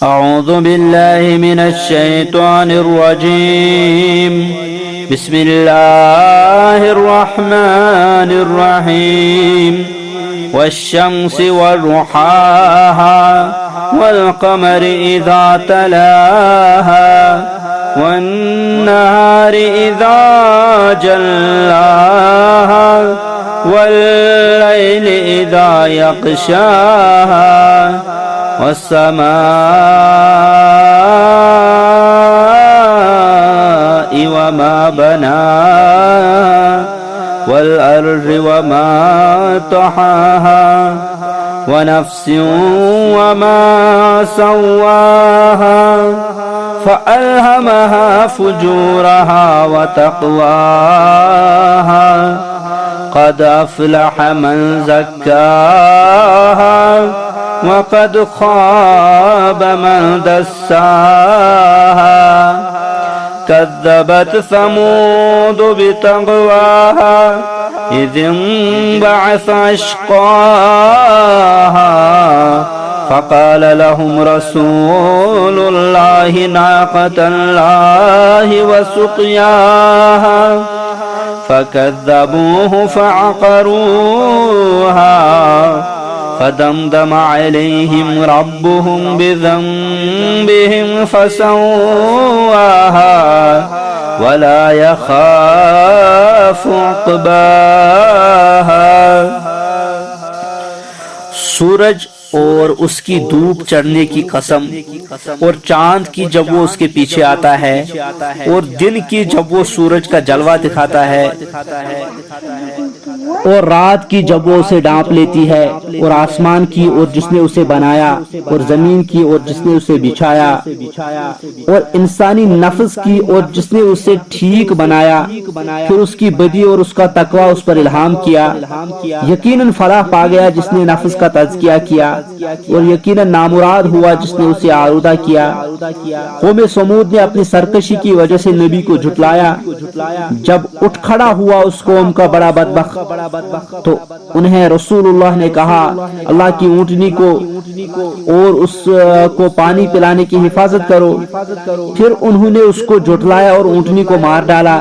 أعوذ بالله من الشيطان الرجيم. بسم الله الرحمن الرحيم. والشمس وضحاها والقمر إذا تلاها والنهار إذا جلاها والليل إذا يغشاها والسماء وما بناها والأرض وما طحاها ونفس وما سواها فألهمها فجورها وتقواها قد أفلح من زكاها وقد خاب من دساها كذبت ثمود بطغواها إذ انبعث أشقاها فقال لهم رسول الله ناقة الله وسقياها فكذبوه فعقروها فدمدم عليهم ربهم بذنبهم فسواها ولا يخاف عقباها. سورج اور اس کی دھوپ چڑھنے کی قسم، اور چاند کی جب وہ اس کے پیچھے آتا ہے، اور دن کی جب وہ سورج کا جلوہ دکھاتا ہے، اور رات کی جب وہ اسے ڈانپ لیتی ہے، اور آسمان کی اور جس نے اسے بنایا، اور زمین کی اور جس نے اسے بچھایا، اور انسانی نفس کی اور جس نے اسے ٹھیک بنایا، پھر اس کی بدی اور اس کا تقوی اس پر الہام کیا. یقیناً فلاح پا گیا جس نے نفس کا تزکیہ کیا، اور یقیناً نامراد ہوا جس نے اسے آلودہ کیا. قوم سمود نے اپنی سرکشی کی وجہ سے نبی کو جھٹلایا. جب اٹھ کھڑا ہوا اس قوم کا بڑا بدبخت، تو انہیں رسول اللہ نے کہا اللہ کی اونٹنی کو اور اس کو پانی پلانے کی حفاظت کرو. پھر انہوں نے اس کو جھٹلایا اور اونٹنی کو مار ڈالا،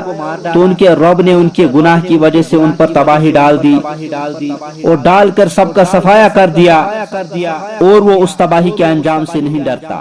تو ان کے رب نے ان کے گناہ کی وجہ سے ان پر تباہی ڈال دی اور ڈال کر سب کا صفایا کر دیا، اور وہ اس تباہی کے انجام سے نہیں ڈرتا.